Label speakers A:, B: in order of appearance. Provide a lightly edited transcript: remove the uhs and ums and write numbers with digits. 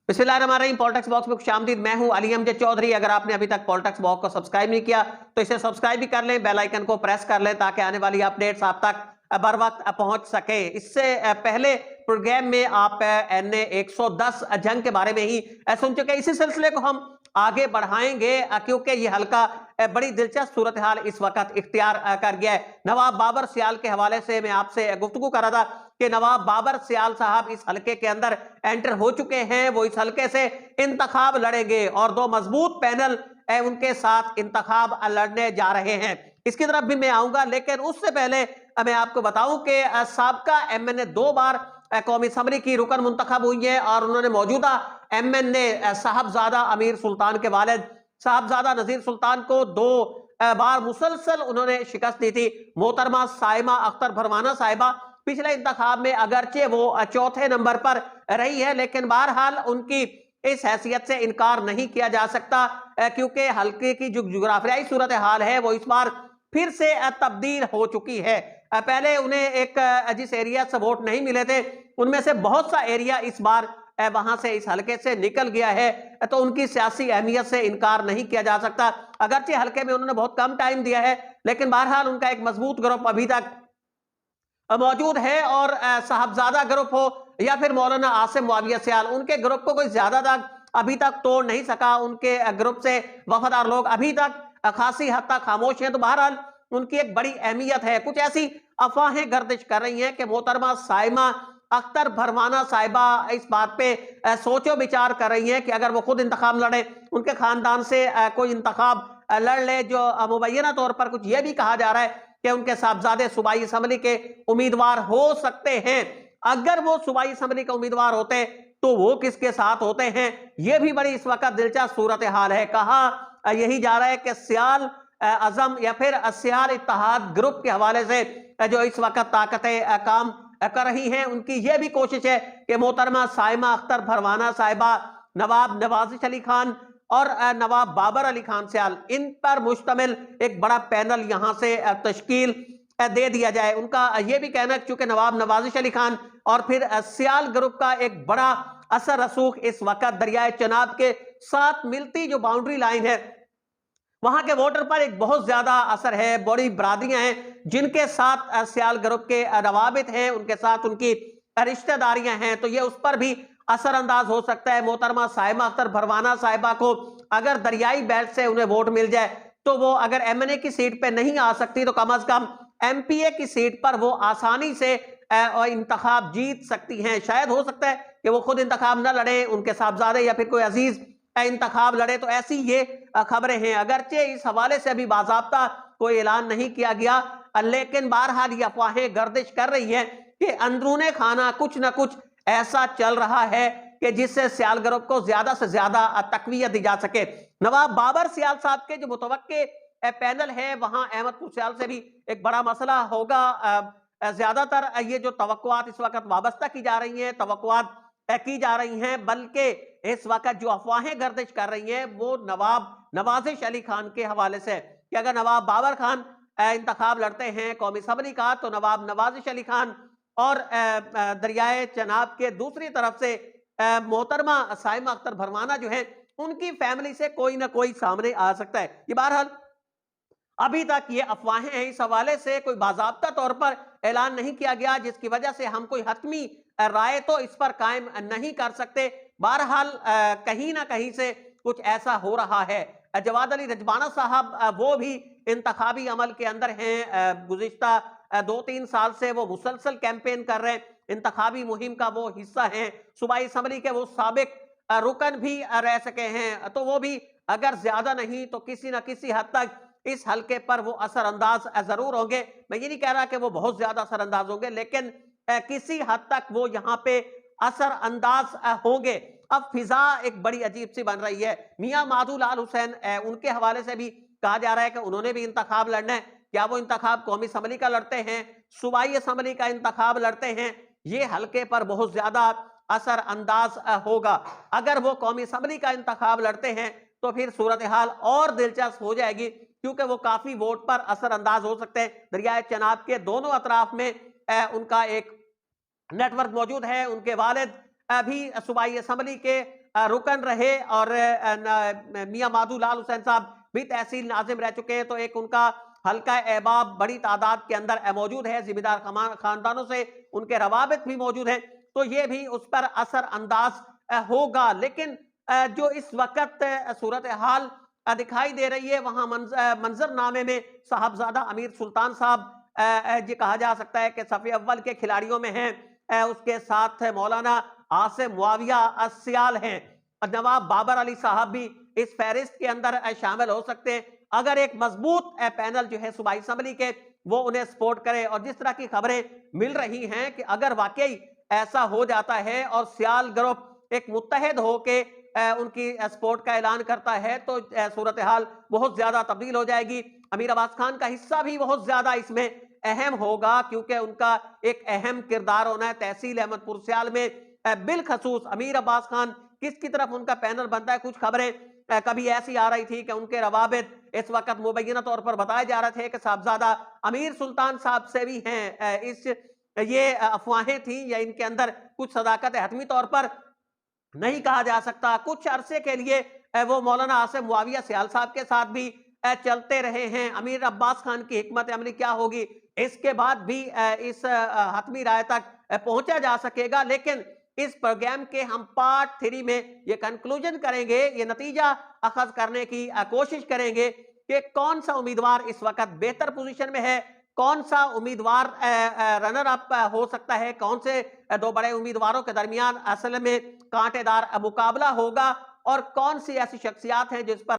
A: बिस्मिल्लाहिर्रहमानिर्रहीम। Politics box में खुशामदीद। मैं हूं अली अमजद चौधरी। अगर आपने अभी तक पॉलिटिक्स बॉक्स को सब्सक्राइब नहीं किया तो इसे सब्सक्राइब भी कर लें, बेल आइकन को प्रेस कर लें ताकि आने वाली अपडेट्स आप तक बर वक्त पहुंच सके। इससे पहले प्रोग्राम में आप NA 110 जंग के बारे में ही सुन चुके। इसी सिलसिले को हम आगे बढ़ाएंगे क्योंकि ये हल्का बड़ी दिलचस्प सूरत हाल इस वक्त इख्तियार कर गया है। नवाब बाबर सियाल के हवाले से मैं आपसे गुफ्तगू कर रहा था कि नवाब बाबर सियाल साहब इस हलके के अंदर एंटर हो चुके हैं। वो इस हलके से इंतखाब लड़ेंगे और दो मजबूत पैनल उनके साथ इंतखाब लड़ने जा रहे हैं। इसकी तरफ भी मैं आऊंगा, लेकिन उससे पहले मैं आपको बताऊं कि साबका MNA 2 बार कौमी असम्बली की रुकन मुंतखब हुई है और उन्होंने मौजूदा MNA साहबजादा अमीर सुल्तान के वालिद साहबजादा नजीर सुल्तान को 2 बार मुसलसल उन्होंने शिकस्त दी थी। मोहतरमा साइमा अख्तर भरवाना साहिबा पिछले इंतखाब में अगरचे वो चौथे नंबर पर रही है, लेकिन बहरहाल उनकी इस हैसियत से इनकार नहीं किया जा सकता क्योंकि हल्के की जो जुग्राफियाई सूरत हाल है वो इस बार फिर से तब्दील हो चुकी है। पहले उन्हें एक जिस एरिया से वोट नहीं मिले थे उनमें से बहुत सा एरिया इस बार वहां से इस हलके से निकल गया है, तो उनकी सियासी अहमियत से इनकार नहीं किया जा सकता। अगरचे हलके में उन्होंने बहुत कम टाइम दिया है, लेकिन बहरहाल उनका एक मजबूत ग्रुप अभी तक मौजूद है और साहबजादा ग्रुप हो या फिर मौलाना आसिम मुआविया सियाल, उनके ग्रुप को कोई ज्यादा तक अभी तक तोड़ नहीं सका। उनके ग्रुप से वफादार लोग अभी तक खासी हद तक खामोश हैं, तो बहरहाल उनकी एक बड़ी अहमियत है। कुछ ऐसी अफवाहें गर्दिश कर रही हैं कि मोहतरमा साइमा अख्तर भरवाना साहिबा इस बात पे सोचो विचार कर रही हैं कि अगर वो खुद इंतखाब लड़े, उनके खानदान से कोई इंतखाब लड़ ले, जो मुबैना तौर पर कुछ ये भी कहा जा रहा है कि उनके साहबजादे सूबाई असम्बली के उम्मीदवार हो सकते हैं। अगर वो सूबाई असम्बली के उम्मीदवार होते तो वो किसके साथ होते हैं, ये भी बड़ी इस वक्त दिलचस्प सूरत हाल है। कहा यही जा रहा है कि सियाल अजम या फिर सियाल इत्तेहाद ग्रुप के हवाले से जो इस वक्त ताकतें काम कर रही हैं, उनकी यह भी कोशिश है कि मोहतरमा साइमा अख्तर भरवाना साहिबा, नवाब नवाजिश अली खान और नवाब बाबर अली खान सियाल, इन पर मुश्तमिल एक बड़ा पैनल यहां से तश्कील दे दिया जाए। उनका यह भी कहना है चूंकि नवाब नवाजिश अली खान और फिर सियाल ग्रुप का एक बड़ा असर रसूख इस वक्त दरियाए चनाब के साथ मिलती जो बाउंड्री लाइन है वहां के वोटर पर एक बहुत ज्यादा असर है। बड़ी बरादरियां हैं जिनके साथ सियाल ग्रुप के रवाबित हैं, उनके साथ उनकी रिश्तेदारियां हैं, तो ये उस पर भी असरअंदाज हो सकता है। मोहतरमा साइमा अख्तर भरवाना साहिबा को अगर दरियाई बेल्ट से उन्हें वोट मिल जाए तो वो अगर MNA की सीट पे नहीं आ सकती तो कम अज कम MPA की सीट पर वो आसानी से इंतखाब जीत सकती हैं। शायद हो सकता है कि वो खुद इंतखाब न लड़े, उनके साहबजादे या फिर कोई अजीज इंतखाब लड़े, तो ऐसी ये खबरें हैं। अगरचे इस हवाले से अभी बाज़ाब्ता कोई ऐलान नहीं किया गया, लेकिन बहरहाल ये अफवाहें गर्दिश कर रही हैं कि अंदरूने खाना कुछ ना कुछ ऐसा चल रहा है कि जिससे सियाल ग्रुप को ज्यादा से ज्यादा तकवीत दी जा सके। नवाब बाबर सियाल साहब के जो मुतवक्के पैनल है वहां अहमदपुर सियाल से भी एक बड़ा मसला होगा। ज्यादातर ये जो तवक्कुआत इस वक्त वाबस्ता की जा रही हैं, तवक्कुआत की जा रही हैं, बल्कि इस वक्त जो अफवाहें गर्दिश कर रही हैं वो नवाब नवाजिश अली खान के हवाले से कि अगर नवाब बाबर खान इंतखाब लड़ते हैं कौमी असम्बली का तो नवाब नवाजिश अली खान और दरियाए चनाब के दूसरी तरफ से मोहतरमा साइमा अख्तर भरवाना जो है उनकी फैमिली से कोई ना कोई सामने आ सकता है। ये बहरहाल अभी तक ये अफवाहें हैं, इस हवाले से कोई बाज़ाब्ता तौर पर ऐलान नहीं किया गया, जिसकी वजह से हम कोई हतमी राय तो इस पर कायम नहीं कर सकते। बहरहाल कहीं ना कहीं से कुछ ऐसा हो रहा है। जवाद अली रजवाना साहब वो भी इंतखाबी अमल के अंदर हैं। गुज़िश्ता 2-3 साल से वो मुसलसल कैंपेन कर रहे हैं, इंतखाबी मुहिम का वो हिस्सा हैं। सूबाई असम्बली के वो साबिक रुकन भी रह सके हैं, तो वो भी अगर ज्यादा नहीं तो किसी ना किसी हद तक इस हलके पर वो असरअंदाज जरूर होंगे। मैं ये नहीं कह रहा कि वो बहुत ज्यादा असरअंदाज होंगे, लेकिन किसी हद तक वो यहाँ पे असरअंदाज होंगे। अब फिजा एक बड़ी अजीब सी बन रही है। मियां माधू लाल हुसैन उनके हवाले से भी कहा जा रहा है कि उन्होंने भी इंतखाब लड़ना है। क्या वो इंतखाब कौमी असम्बली का लड़ते हैं, सूबाई असम्बली का इंतखाब लड़ते हैं, ये हलके पर बहुत ज्यादा असर अंदाज होगा। अगर वो कौमी असम्बली का इंतखाब लड़ते हैं तो फिर सूरत हाल और दिलचस्प हो जाएगी, क्योंकि वो काफी वोट पर असर अंदाज हो सकते हैं। दरियाए चनाब के दोनों अतराफ में उनका एक नेटवर्क मौजूद है। उनके वालिद भी सूबाई असम्बली के रुकन रहे और मियां माधू लाल हुसैन साहब भी तहसील नाजिम रह चुके हैं। तो एक उनका हल्का अहबाब बड़ी तादाद के अंदर मौजूद है, जिम्मेदार खानदानों से उनके रवाबित भी मौजूद हैं, तो ये भी उस पर असर अंदाज होगा। लेकिन जो इस वक्त सूरत हाल दिखाई दे रही है, वहां मंजरनामे में साहबजादा अमीर सुल्तान साहब ये कहा जा सकता है कि सफ़े अव्वल के खिलाड़ियों में हैं। उसके साथ मौलाना आसिम मुआविया सियाल हैं, नवाब बाबर अली साहब भी इस फहरिस्त के अंदर शामिल हो सकते हैं, अगर एक मजबूत पैनल जो है सूबाई असम्बली के वो उन्हें सपोर्ट करे। और जिस तरह की खबरें मिल रही हैं कि अगर वाकई ऐसा हो जाता है और सियाल ग्रुप एक मुत्तहिद होके उनकी सपोर्ट का ऐलान करता है, तो सूरत हाल बहुत ज्यादा तब्दील हो जाएगी। अमीर अब्बास खान का हिस्सा भी बहुत ज्यादा इसमें अहम होगा, क्योंकि उनका एक अहम किरदार होना है तहसील अहमदपुर सियाल में। बिलखसूस अमीर अब्बास खान किसकी तरफ उनका पैनल बनता है। कुछ खबरें कभी ऐसी आ रही थी कि उनके रवाबित इस वक्त मुबैना तौर पर बताए जा रहे थे कि साहबजादा अमीर सुल्तान साहब से भी हैं। ये अफवाहें थी या इनके अंदर कुछ सदाकत हतमी तौर पर नहीं कहा जा सकता। कुछ अरसे के लिए वो मौलाना आसिम मुआविया सियाल साहब के साथ भी चलते रहे हैं। अमीर अब्बास खान की हिकमत अमली क्या होगी, इसके बाद भी इस हतमी राय तक पहुंचा जा सकेगा। लेकिन इस प्रोग्राम के हम पार्ट 3 में ये कंक्लूजन करेंगे, ये नतीजा अखज करने की कोशिश करेंगे कि कौन सा उम्मीदवार इस वक्त बेहतर पोजीशन में है, कौन सा उम्मीदवार रनर अप हो सकता है, कौन से दो बड़े उम्मीदवारों के दरमियान असल में कांटेदार मुकाबला होगा, और कौन सी ऐसी शख्सियात हैं जिस पर